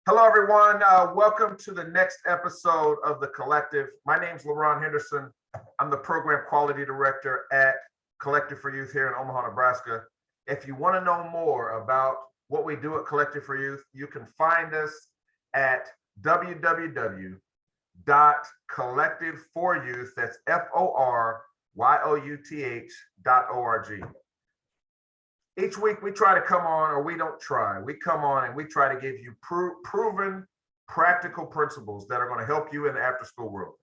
Hello, everyone. Welcome to the next episode of The Collective. My name is LaRon Henderson. I'm the Program Quality Director at Collective for Youth here in Omaha, Nebraska. If you want to know more about what we do at Collective for Youth, you can find us at www.collectiveforyouth, that's FORYOUTH.org. Each week we try to come on, or we don't try, we come on and we try to give you proven practical principles that are going to help you in the after school world.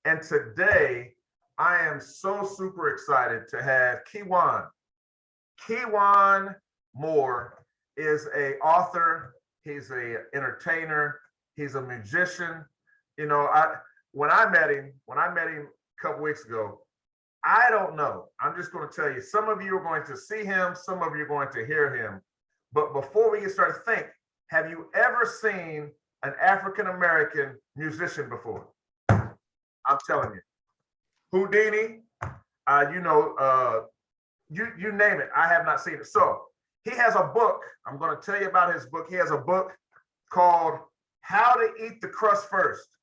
And today I am so super excited to have Juan. Juan Moore is an author, he's an entertainer, he's a musician. You know, when I met him a couple weeks ago, I don't know. I'm just going to tell you, some of you are going to see him, some of you are going to hear him. But before we get started, have you ever seen an African-American musician before? I'm telling you. Houdini, you name it. I have not seen it. So he has a book. I'm going to tell you about his book. He has a book called How to Eat the Crust First.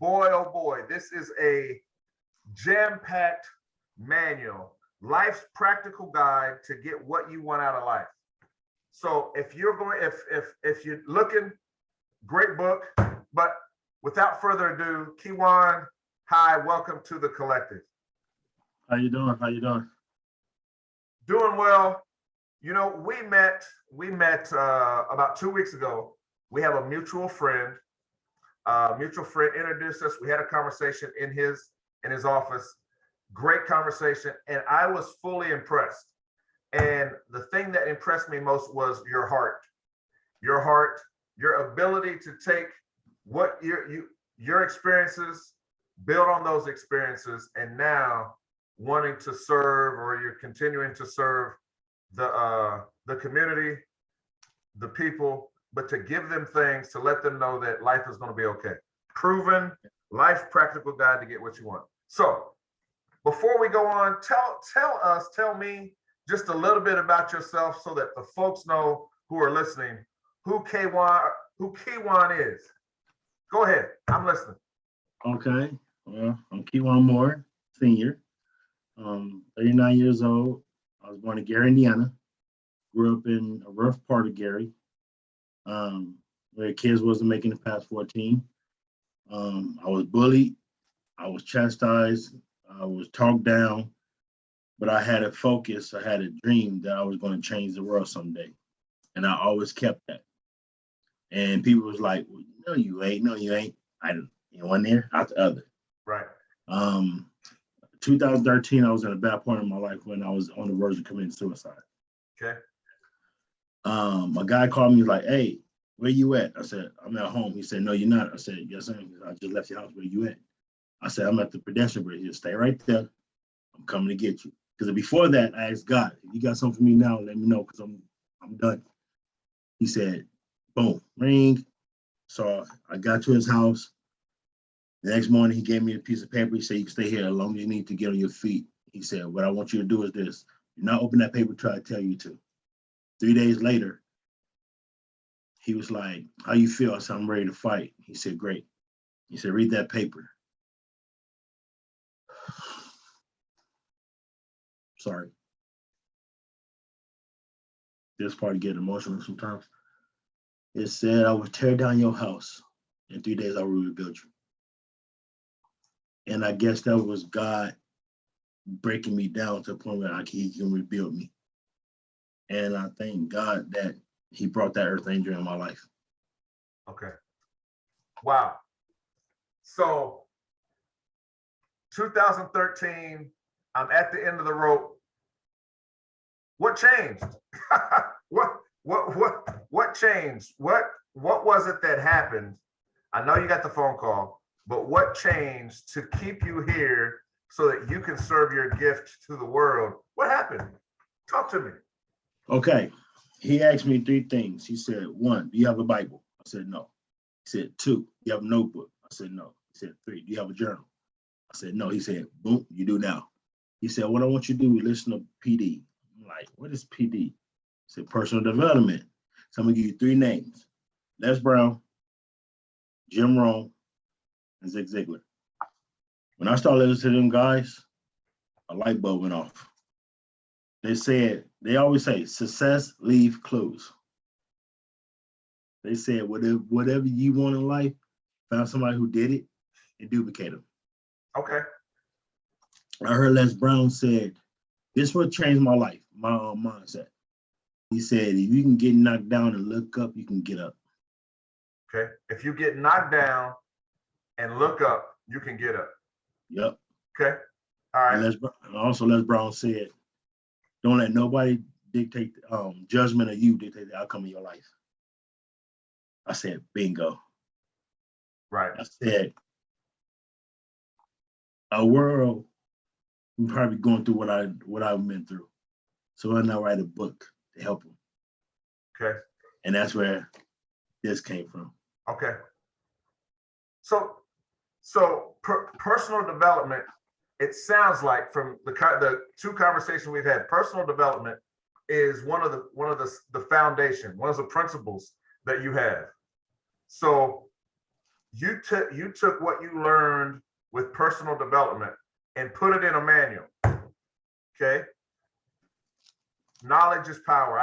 Boy, oh boy, this is a jam-packed manual, life's practical guide to get what you want out of life. So if you're looking, great book. But without further ado, Juan, hi, welcome to The Collective. How you doing? Doing well. You know, we met about 2 weeks ago. We have a mutual friend. Introduced us. We had a conversation in his office. Great conversation, and I was fully impressed. And the thing that impressed me most was your heart, your ability to take what your experiences, build on those experiences, and now wanting to serve, or you're continuing to serve the community, the people, but to give them things to let them know that life is going to be okay. Proven life practical guide to get what you want. So before we go on, tell me just a little bit about yourself so that the folks know who are listening who Juan is. Go ahead, I'm listening. Okay, well, I'm Juan Moore, senior, 39 years old. I was born in Gary, Indiana. Grew up in a rough part of Gary, where kids wasn't making it past 14. I was bullied, I was chastised, I was talked down, but I had a focus. I had a dream that I was going to change the world someday. And I always kept that. And people was like, well, no, you ain't. I didn't, one there, out the other. Right. 2013, I was at a bad point in my life when I was on the verge of committing suicide. Okay. A guy called me like, hey, where you at? I said, I'm at home. He said, no, you're not. I said, yes, I am. I just left your house. Where you at? I said, I'm at the pedestrian bridge. Just stay right there. I'm coming to get you. Because before that, I asked God, if you got something for me now, let me know, because I'm done. He said, boom, ring. So I got to his house. The next morning, he gave me a piece of paper. He said, you can stay here as long as you need to get on your feet. He said, what I want you to do is this. Do not open that paper till I tell you to. 3 days later, he was like, how you feel? I said, I'm ready to fight. He said, great. He said, read that paper. Sorry. This part get emotional sometimes. It said, I will tear down your house. In 3 days, I will rebuild you. And I guess that was God breaking me down to the point where he can rebuild me. And I thank God that he brought that earth angel in my life. Okay. Wow. So 2013, I'm at the end of the rope. What changed? What changed? What was it that happened? I know you got the phone call, but what changed to keep you here so that you can serve your gift to the world? What happened? Talk to me. Okay. He asked me 3 things. He said, 1, do you have a Bible? I said, no. He said, 2, do you have a notebook? I said, no. He said, 3, do you have a journal? I said, no. He said, boom, you do now. He said, what I want you to do is listen to PD. I'm like, what is PD? He said, personal development. So I'm gonna give you 3 names. Les Brown, Jim Rohn, and Zig Ziglar. When I started listening to them guys, a light bulb went off. They always say, success leaves clues. They said, whatever you want in life, find somebody who did it and duplicate them. Okay. I heard Les Brown said, this what changed my life, my mindset. He said, if you can get knocked down and look up, you can get up. Okay. If you get knocked down and look up, you can get up. Yep. Okay. All right. And Les Brown said, don't let nobody dictate judgment of you dictate the outcome of your life. I said, bingo. Right. I said, a world will probably going through what I've been through. So why not write a book to help them? Okay. And that's where this came from. Okay. So personal development, it sounds like from the two conversations we've had, personal development is one of the foundation, one of the principles that you have. So you took what you learned with personal development and put it in a manual. Okay. Knowledge is power.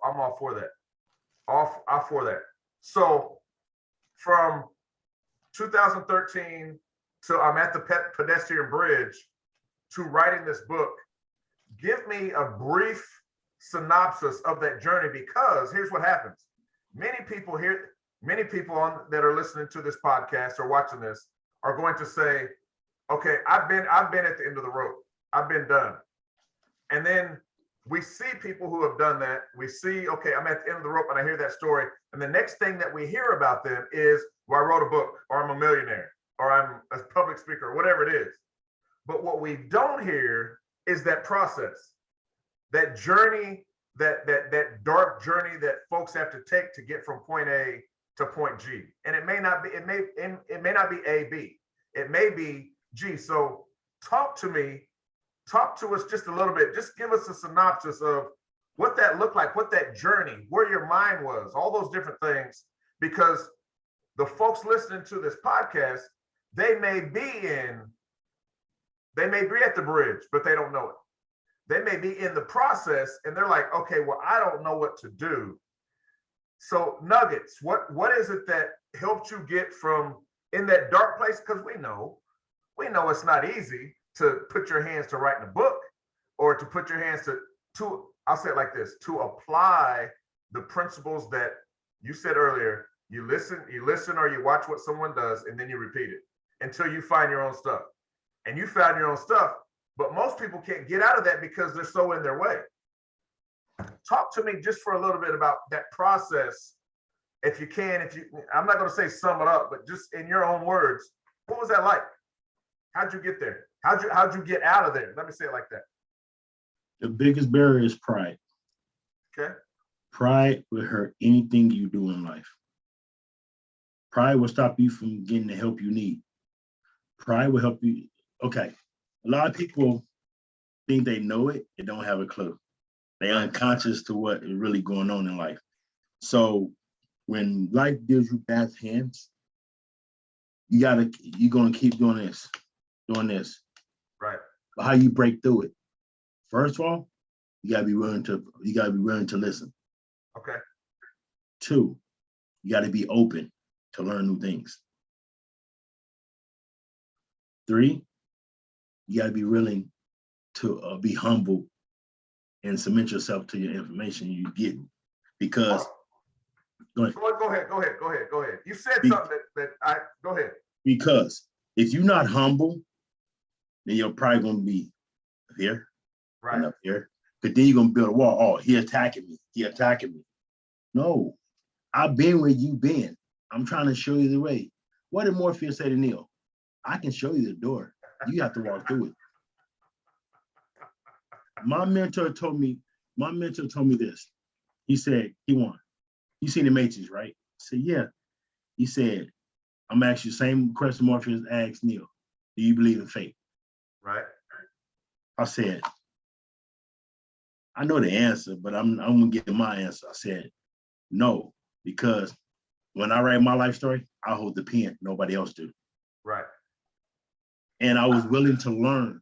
I'm all for that. All for that. So from 2013 to I'm at the pedestrian bridge to writing this book, give me a brief synopsis of that journey, because here's what happens. Many people that are listening to this podcast or watching this are going to say, okay, I've been at the end of the road. I've been done. And then we see people who have done that. We see, okay, I'm at the end of the rope and I hear that story. And the next thing that we hear about them is, well, I wrote a book, or I'm a millionaire, or I'm a public speaker, or whatever it is. But what we don't hear is that process, that journey, that dark journey that folks have to take to get from point A to point G. And it may not be A, B. It may be G. So talk to us just a little bit. Just give us a synopsis of what that looked like, what that journey, where your mind was, all those different things, because the folks listening to this podcast, they may be at the bridge, but they don't know it. They may be in the process and they're like, okay, well, I don't know what to do. So nuggets, what is it that helped you get from in that dark place? Because we know it's not easy to put your hands to writing a book, or to put your hands to I'll say it like this, to apply the principles that you said earlier. You listen or you watch what someone does, and then you repeat it until you find your own stuff. And you found your own stuff, but most people can't get out of that because they're so in their way. Talk to me just for a little bit about that process, if you can. I'm not going to say sum it up, but just in your own words, what was that like? How'd you get there? How'd you get out of there? Let me say it like that. The biggest barrier is pride. Okay. Pride will hurt anything you do in life. Pride will stop you from getting the help you need. Pride will help you. Okay. A lot of people think they know it, they don't have a clue. They're unconscious to what is really going on in life. So when life gives you bad hands, you're gonna keep doing this. Right. But how you break through it? First of all, you gotta be willing to listen. Okay. 2, you gotta be open to learn new things. 3, you gotta be willing to be humble and submit yourself to your information you get. Because go ahead. You said something go ahead. Because if you're not humble, then you're probably gonna be here, right, and up here. But then you're gonna build a wall. Oh, he attacking me. No, I've been where you've been. I'm trying to show you the way. What did Morpheus say to Neil? I can show you the door. You have to walk through it. My mentor told me this. He said, Juan, you seen the Matrix, right? I said, yeah. He said, I'm gonna ask you the same question Morpheus asked Neil. Do you believe in fate? Right. I said, I know the answer, but I'm gonna get my answer. I said, no, because when I write my life story, I hold the pen. Nobody else do. Right. And I was willing to learn,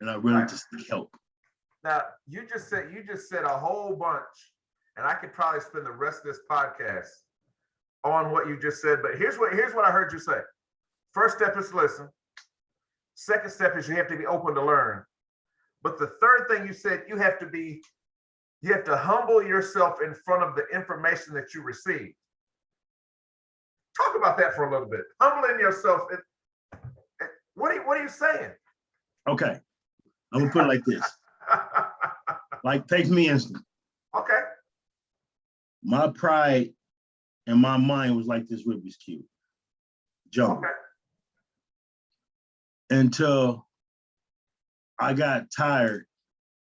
and I willing Right. to seek help. Now, you just said a whole bunch, and I could probably spend the rest of this podcast on what you just said. But here's what I heard you say. First step is listen. Second step is you have to be open to learn. But the third thing you said, you have to humble yourself in front of the information that you receive. Talk about that for a little bit. Humbling yourself. What are you saying? Okay, I'm gonna put it like this. Like, take me instant. Okay. My pride and my mind was like this Rubik's Cube. Jump. Okay. Until I got tired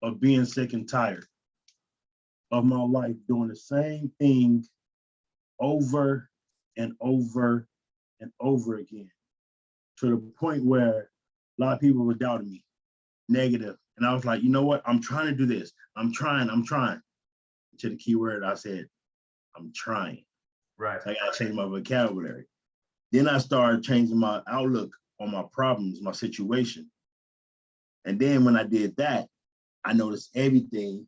of being sick and tired of my life doing the same thing over and over and over again, to the point where a lot of people were doubting me, negative. And I was like, you know what? I'm trying to do this. I'm trying. To the key word, I said, I'm trying. Right. So I got to change my vocabulary. Then I started changing my outlook on my problems, my situation. And then when I did that, I noticed everything.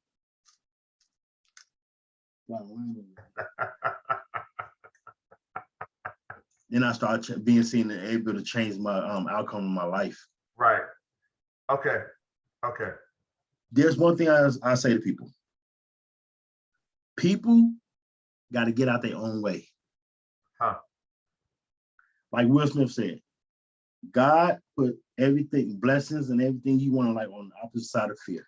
Then I started being seen and able to change my outcome of my life. Right. Okay. Okay. There's one thing I say to people. People got to get out their own way. Huh. Like Will Smith said, God put everything, blessings and everything you want in life on the opposite side of fear.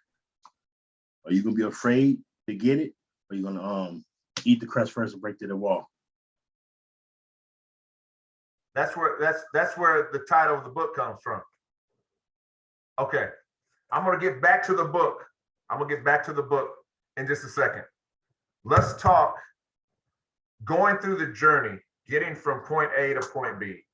Are you gonna be afraid to get it? Or are you gonna eat the crust first and break through the wall? That's where the title of the book comes from. Okay. I'm gonna get back to the book. In just a second. Let's talk going through the journey, getting from point A to point B.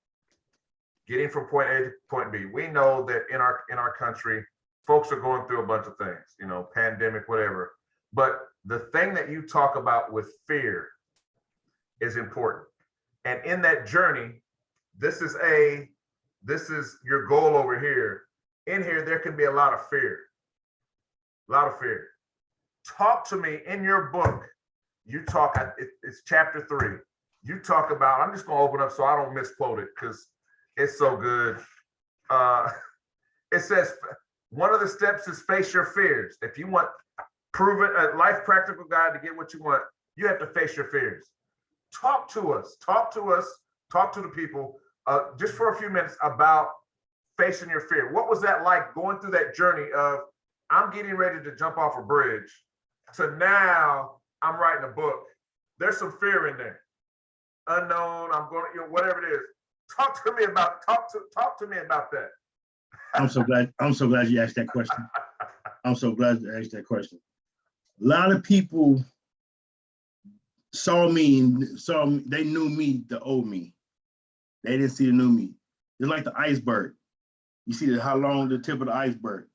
Getting from point A to point B. We know that in our country, folks are going through a bunch of things, pandemic, whatever. But the thing that you talk about with fear is important. And in that journey, this is your goal over here. In here, there can be a lot of fear. Talk to me in your book. You talk, it's chapter 3. You talk about, I'm just going to open up so I don't misquote it because it's so good. It says, one of the steps is face your fears. If you want proven a life practical guide to get what you want, you have to face your fears. Talk to us, talk to the people just for a few minutes about facing your fear. What was that like going through that journey of, I'm getting ready to jump off a bridge to now I'm writing a book. There's some fear in there. Unknown, I'm going to, whatever it is. Talk to me about that. I'm so glad you asked that question. A lot of people saw me, they knew me, the old me. They didn't see the new me. It's like the iceberg. You see how long the tip of the iceberg.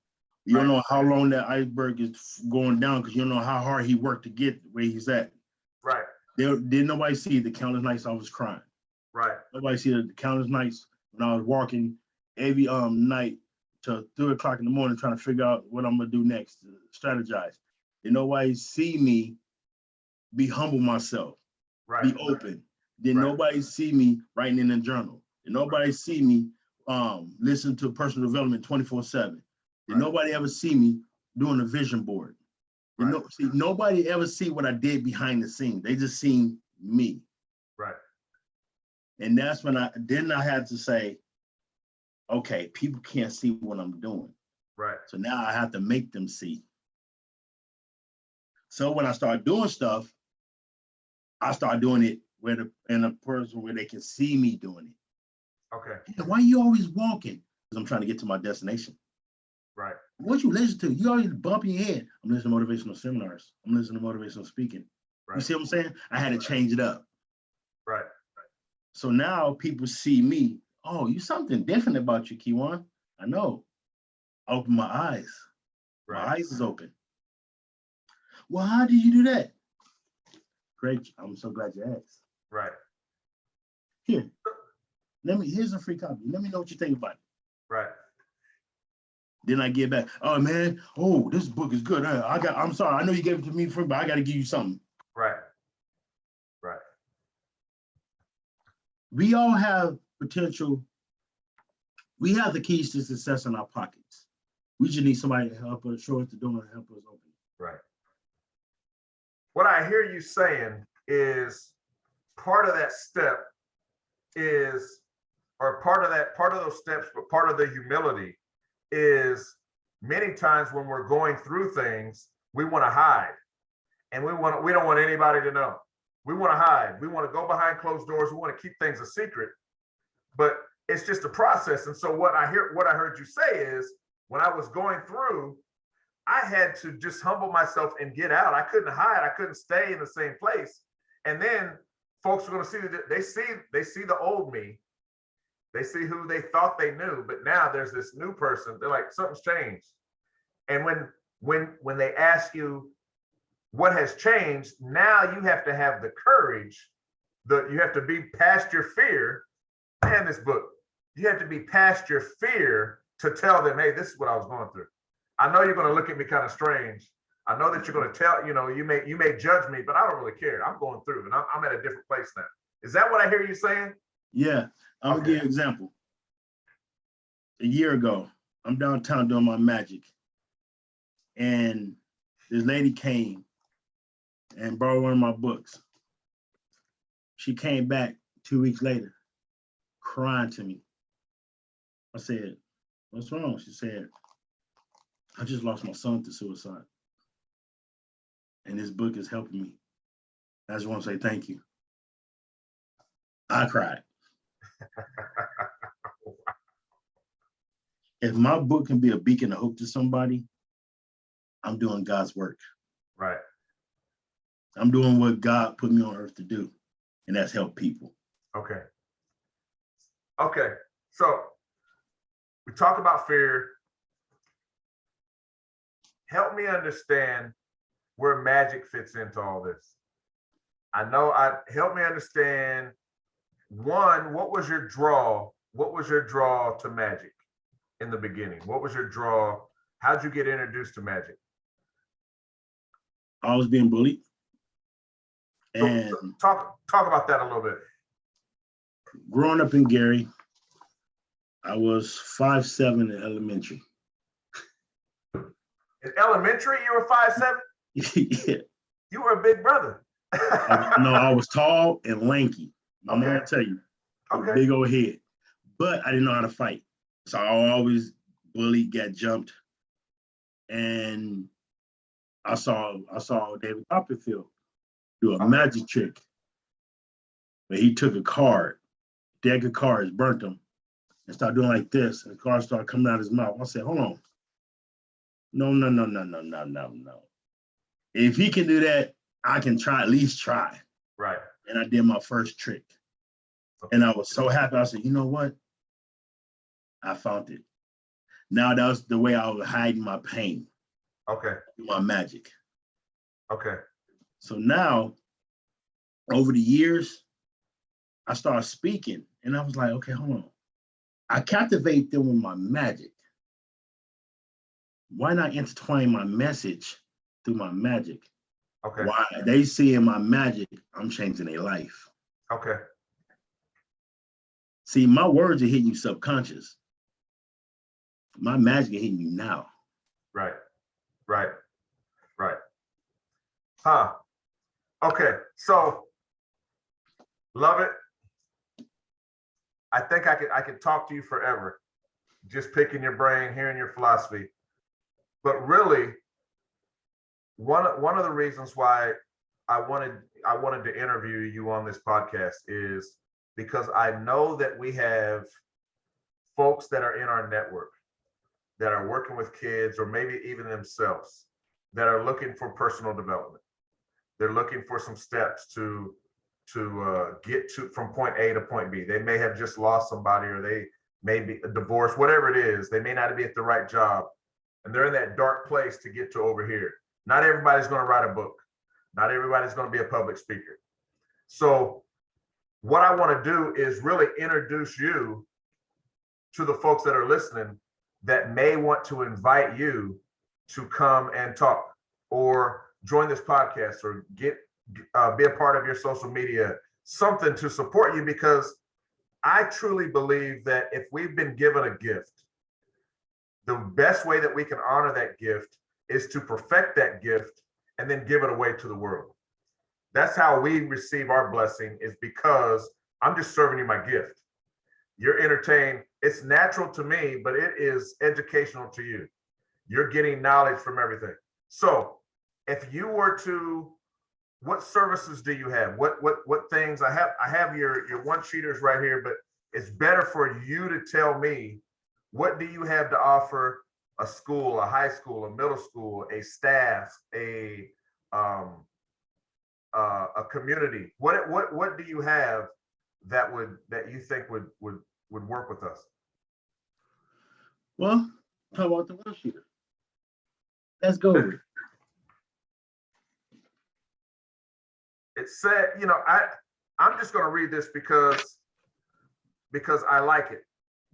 You don't know how long that iceberg is going down because you don't know how hard he worked to get where he's at. Right. Didn't nobody see the countless nights I was crying. Right. Nobody see the countless nights when I was walking every night till 3 o'clock in the morning trying to figure out what I'm gonna do next, to strategize. Did nobody see me be humble myself, Right. be open? Did nobody see me writing in a journal? Did nobody see me listen to personal development 24/7? Did nobody ever see me doing a vision board? Nobody ever see what I did behind the scenes. They just seen me. Right. And that's when I had to say, okay, people can't see what I'm doing. Right. So now I have to make them see. So when I start doing stuff, I start doing it in a person where they can see me doing it. Okay. Hey, why are you always walking? Because I'm trying to get to my destination. Right. What you listen to? You always bumping your head. I'm listening to motivational seminars. I'm listening to motivational speaking. Right. You see what I'm saying? I had to change it up. Right. So now people see me. Oh, you something different about you, Juan. I know. I open my eyes. Right. My eyes is open. Well, how did you do that? Great. I'm so glad you asked. Right. Here, here's a free copy. Let me know what you think about it. Right. Then I get back, oh man, oh, this book is good. I'm sorry, I know you gave it to me free, but I got to give you something. Right. Right. We all have potential. We have the keys to success in our pockets. We just need somebody to help us, show us the door and help us open it. Right. What I hear you saying is part of that step is, or part of those steps, but part of the humility is many times when we're going through things, we want to hide, and we don't want anybody to know. We want to hide. We want to go behind closed doors. We want to keep things a secret, but it's just a process. And so what I heard you say is, when I was going through, I had to just humble myself and get out. I couldn't hide. I couldn't stay in the same place. And then folks are going to see that they see the old me. They see who they thought they knew, but now there's this new person. They're like, something's changed. And when they ask you what has changed, now you have to have the courage. You have to be past your fear. Man, this book. You have to be past your fear to tell them, hey, this is what I was going through. I know you're going to look at me kind of strange. I know that you're going to tell, you may judge me, but I don't really care. I'm going through, and I'm at a different place now. Is that what I hear you saying? Yeah, I'm gonna give you an example. A year ago, I'm downtown doing my magic, and this lady came and borrowed one of my books. She came back 2 weeks later, crying to me. I said, "What's wrong?" She said, "I just lost my son to suicide, and this book is helping me. I just want to say thank you." I cried. If my book can be a beacon of hope to somebody, I'm doing God's work. Right. I'm doing what God put me on earth to do, and that's help people. Okay. Okay. So we talk about fear. Help me understand where magic fits into all this. Help me understand, one, what was your draw? What was your draw to magic in the beginning? What was your draw? How'd you get introduced to magic? I was being bullied. And so talk about that a little bit. Growing up in Gary, I was 5'7" in elementary. In elementary, you were 5'7"? Yeah. You were a big brother. No, I was tall and lanky. My mom will tell you, with a big old head. But I didn't know how to fight. So I always bullied, got jumped. And I saw David Copperfield do a magic trick. But he took a card, deck of cards, burnt them, and started doing like this. And the cards started coming out of his mouth. I said, hold on. No. If he can do that, I can at least try. Right. And I did my first trick. And I was so happy. I said, you know what? I found it. Now that was the way I was hiding my pain. Okay. My magic. Okay. So now, over the years, I started speaking, and I was like, okay, hold on. I captivate them with my magic. Why not intertwine my message through my magic? Okay. Why they see in my magic, I'm changing their life. Okay. See, my words are hitting you subconscious. My magic is hitting you now. Right. Huh. Okay. So, love it. I think I could talk to you forever, just picking your brain, hearing your philosophy. But really, one of the reasons why I wanted to interview you on this podcast is because I know that we have folks that are in our network that are working with kids, or maybe even themselves, that are looking for personal development. They're looking for some steps to get from point A to point B. They may have just lost somebody, or they may be a divorce, whatever it is. They may not be at the right job, and they're in that dark place to get to over here. Not everybody's going to write a book. Not everybody's going to be a public speaker. So what I want to do is really introduce you to the folks that are listening that may want to invite you to come and talk or join this podcast or be a part of your social media, something to support you, because I truly believe that if we've been given a gift, the best way that we can honor that gift is to perfect that gift and then give it away to the world. That's how we receive our blessing, is because I'm just serving you my gift. You're entertained. It's natural to me, but it is educational to you. You're getting knowledge from everything. So if you were to, what services do you have? What things? I have your one-sheeters right here, but it's better for you to tell me, what do you have to offer a school, a high school, a middle school, a staff, a community? What do you have that you think would work with us? Well, how about the one shooter? Let's go with it. It said, I'm just going to read this because I like it.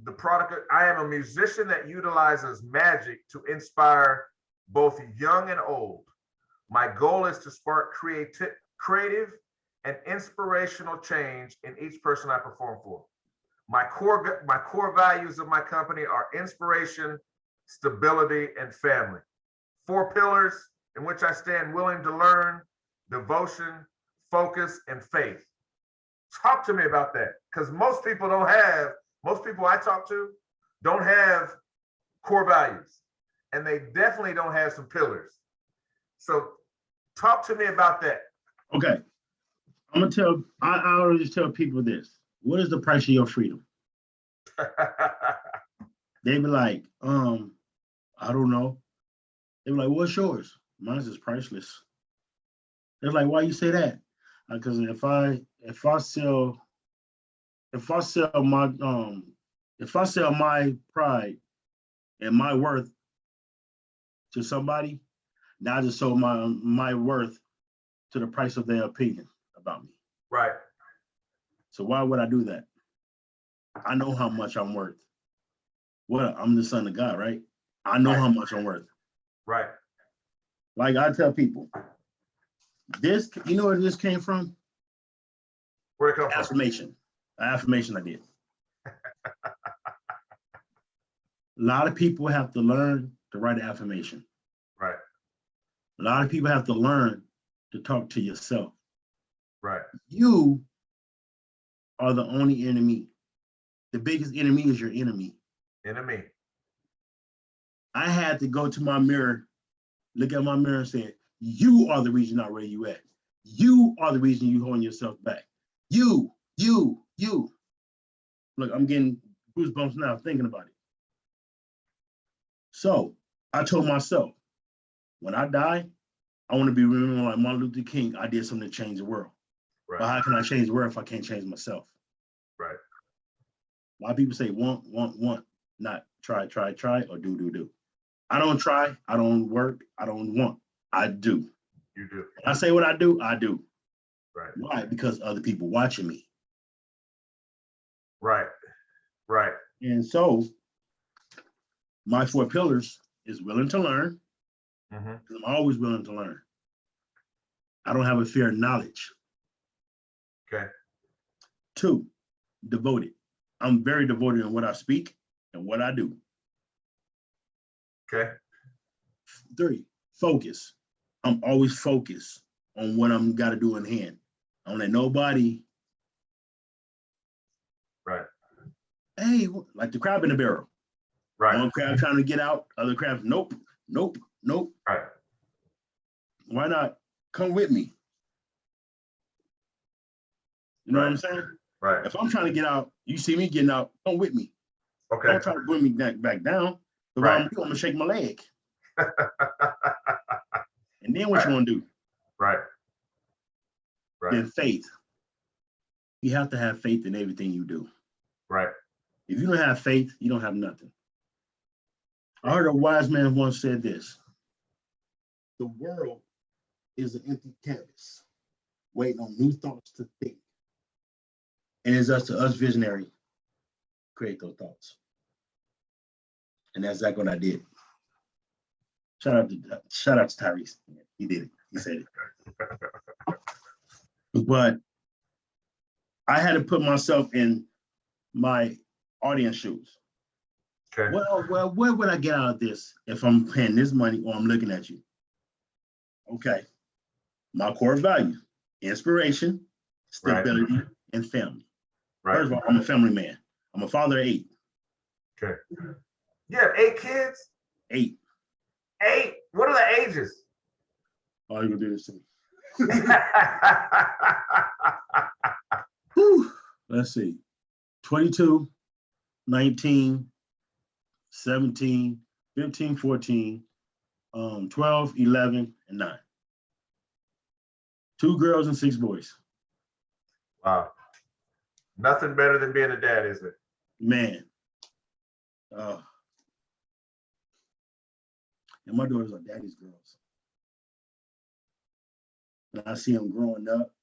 The product, I am a musician that utilizes magic to inspire both young and old. My goal is to spark creative and inspirational change in each person I perform for. My core values of my company are inspiration, stability, and family. 4 pillars in which I stand: willing to learn, devotion, focus, and faith. Talk to me about that, because most people I talk to don't have core values, and they definitely don't have some pillars. So talk to me about that. Okay. I always tell people this. What is the price of your freedom? They be like, I don't know. They be like, what's yours? Mine is priceless. They're like, why you say that? Because if I sell my pride and my worth to somebody, now I just sold my worth to the price of their opinion about me. Right. So why would I do that? I know how much I'm worth. Well, I'm the son of God, right? I know how much I'm worth. Right. Like I tell people, this, you know where this came from? Where'd it come from? Affirmation. Affirmation I did. A lot of people have to learn to write an affirmation. Right. A lot of people have to learn to talk to yourself. Right. You are the only enemy. The biggest enemy is your enemy. Enemy. I had to go to my mirror, look at my mirror and say, you are the reason not where you at. You are the reason you holding yourself back. You. Look, I'm getting goosebumps now thinking about it. So I told myself, when I die, I want to be remembered like Martin Luther King. I did something to change the world. Right. But how can I change the world if I can't change myself? Right. A lot of people say want, not try, or do. I don't try, I don't work, I don't want, I do. You do. I say what I do, I do. Right. Why? Because other people watching me. Right. Right. And so my 4 pillars is willing to learn. Mm-hmm. I'm always willing to learn. I don't have a fear of knowledge. Okay. 2, devoted. I'm very devoted in what I speak and what I do. Okay. 3, focus. I'm always focused on what I'm got to do in hand. I don't let nobody. Right. Hey, like the crab in the barrel. Right. One crab trying to get out, other crabs, nope. Right. Why not come with me? You know what I'm saying? Right. If I'm trying to get out, you see me getting out, come with me. Okay. Don't try to bring me back down. Because Right. I'm gonna shake my leg. And then what you gonna do? Right. Right. Then faith. You have to have faith in everything you do. Right. If you don't have faith, you don't have nothing. I heard a wise man once said this: the world is an empty canvas, waiting on new thoughts to think. And it's up to us visionary create those thoughts. And that's exactly what I did. Shout out to Tyrese. He did it. He said it. But I had to put myself in my audience shoes. Okay. Well, what would I get out of this if I'm paying this money or I'm looking at you? Okay. My core value, inspiration, stability, right, and family. Right. First of all, I'm a family man. I'm a father of 8. Okay. You have 8 kids? 8. 8? What are the ages? Oh, you're gonna do this to me. Whew. Let's see. 22, 19, 17, 15, 14, 12, 11, and 9. 2 girls and 6 boys. Wow. Nothing better than being a dad, is it? Man. And my daughters are daddy's girls. When I see them growing up,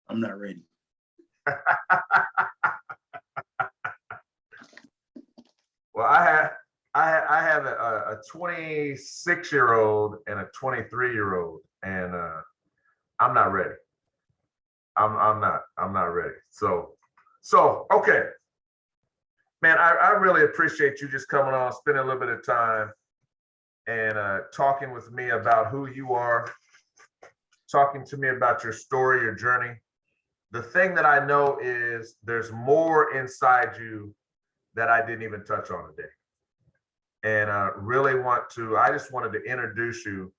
I'm not ready. Well, I have a 26-year-old and a 23-year-old, and I'm not ready. I'm not ready. So okay, man. I really appreciate you just coming on, spending a little bit of time, and talking with me about who you are, talking to me about your story, your journey. The thing that I know is there's more inside you that I didn't even touch on today. And I just wanted to introduce you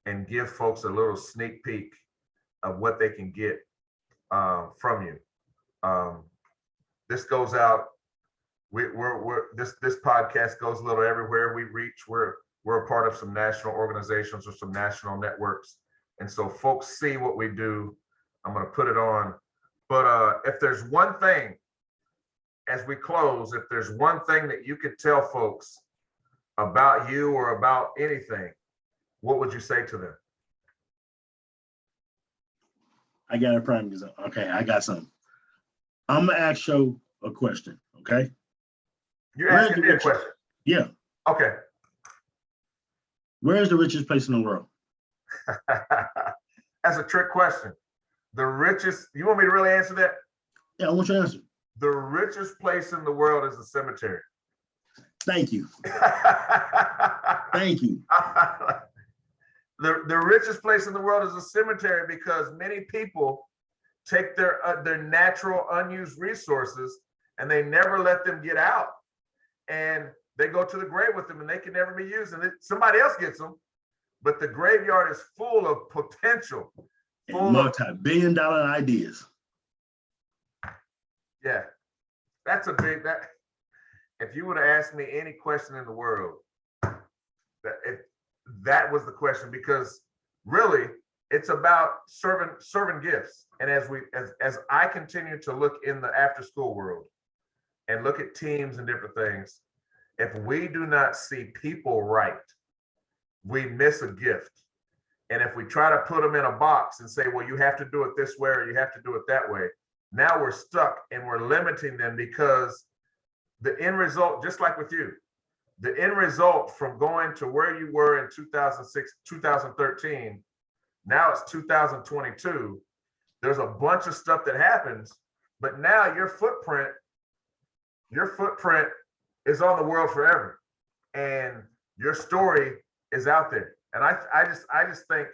and give folks a little sneak peek of what they can get from you. This goes out. This podcast goes a little everywhere we reach. We're a part of some national organizations or some national networks, and so folks see what we do. I'm going to put it on. But if there's one thing, as we close, if there's one thing that you could tell folks about you or about anything, what would you say to them? I got a problem. Okay, I got something. I'm gonna ask you a question. Okay. You're asking me a question. Yeah. Okay. Where is the richest place in the world? That's a trick question. The richest. You want me to really answer that? Yeah, I want you to answer. The richest place in the world is the cemetery. Thank you. Thank you. The richest place in the world is a cemetery because many people take their natural unused resources and they never let them get out, and they go to the grave with them and they can never be used, and somebody else gets them. But the graveyard is full of potential, full multi-billion-dollar ideas. Yeah, that's a big that. If you would have asked me any question in the world, that was the question, because really it's about serving gifts. And as I continue to look in the after school world and look at teams and different things, if we do not see people right, we miss a gift. And if we try to put them in a box and say, well, you have to do it this way or you have to do it that way, now we're stuck and we're limiting them, because the end result, just like with you, the end result from going to where you were in 2006, 2013, now it's 2022. There's a bunch of stuff that happens, but now your footprint is on the world forever, and your story is out there. And I just think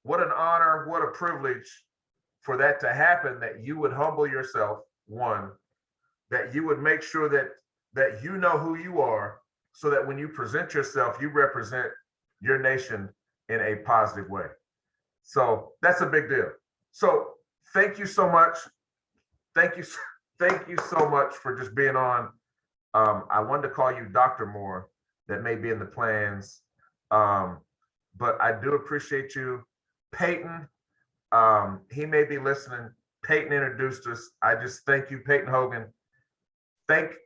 what an honor, what a privilege for that to happen, that you would humble yourself, one, that you would make sure that you know who you are, so that when you present yourself, you represent your nation in a positive way. So that's a big deal. So thank you so much. Thank you so much for just being on. I wanted to call you Dr. Moore. That may be in the plans. But I do appreciate you. Peyton, he may be listening. Peyton introduced us. I just thank you, Peyton Hogan. Thanks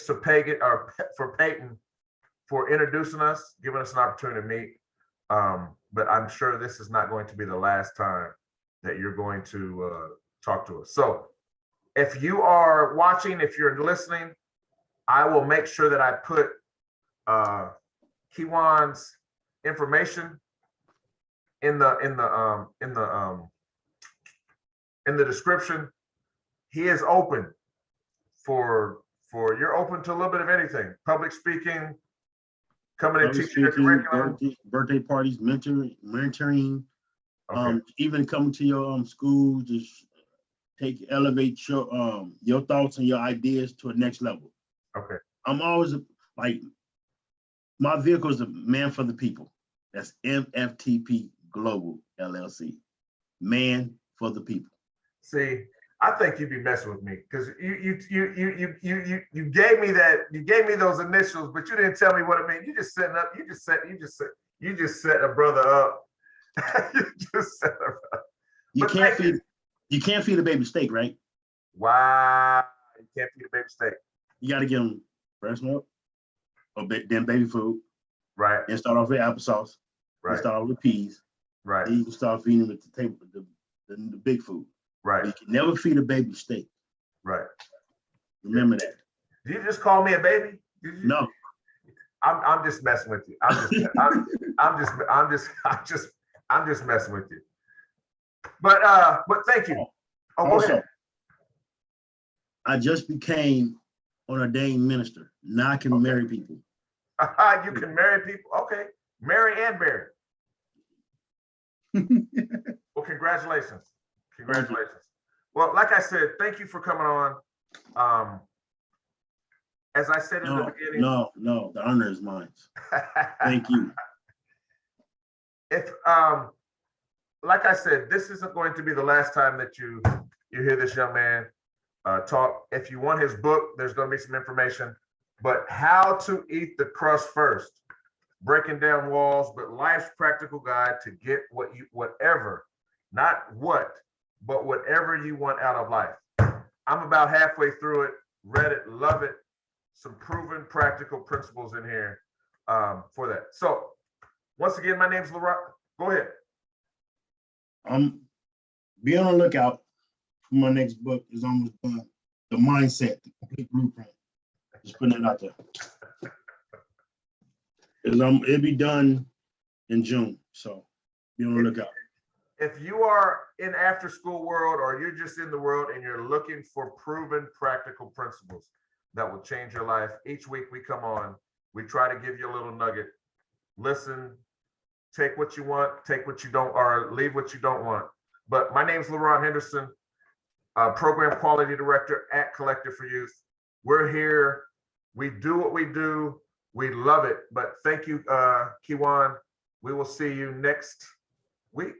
to Peyton for introducing us, giving us an opportunity to meet. But I'm sure this is not going to be the last time that you're going to talk to us. So If you are watching, if you're listening, I will make sure that I put Juan's information in the description. He is open for you're open to a little bit of anything. Public speaking, coming and teaching your curriculum. Birthday parties, mentoring, Okay. even coming to your school, just elevate your thoughts and your ideas to a next level. Okay. I'm always like, my vehicle is a man for the people. That's MFTP Global LLC. Man for the people. See, I think you'd be messing with me because you gave me that, you gave me those initials, but you didn't tell me what it meant. You just set a brother up. You just set her up. You can't feed a baby steak, right? Wow, you can't feed a baby steak. You got to give them breast milk, or then baby food. Right. And start off with applesauce. Right. And start off with peas. Right. Then you can start feeding them at the table, the big food. Right. But you can never feed a baby steak. Right. Remember that. Did you just call me a baby? No. I'm just messing with you. I'm just messing with you. But thank you. Oh, go ahead. I just became an ordained minister. Now I can marry people. You can marry people. Okay. Marry and bury. Well, congratulations. Congratulations. Well, like I said, thank you for coming on. As I said in the beginning. No, the honor is mine. Thank you. If like I said, this isn't going to be the last time that you hear this young man talk. If you want his book, there's going to be some information. But How to Eat the Crust First, breaking down walls, but life's practical guide to get whatever, not what, but whatever you want out of life. I'm about halfway through it, read it, love it. Some proven practical principles in here for that. So once again, my name's LaRon. Go ahead. Be on the lookout for my next book. Is almost done. The Mindset, the complete blueprint. Just putting it out there. It'll be done in June. So be on the lookout. If you are in after school world or you're just in the world and you're looking for proven practical principles that will change your life, each week we come on, we try to give you a little nugget. Listen, take what you want, take what you don't, or leave what you don't want. But my name's LaRon Henderson, Program Quality Director at Collective for Youth. We're here. We do what we do. We love it. But thank you, Juan. We will see you next week.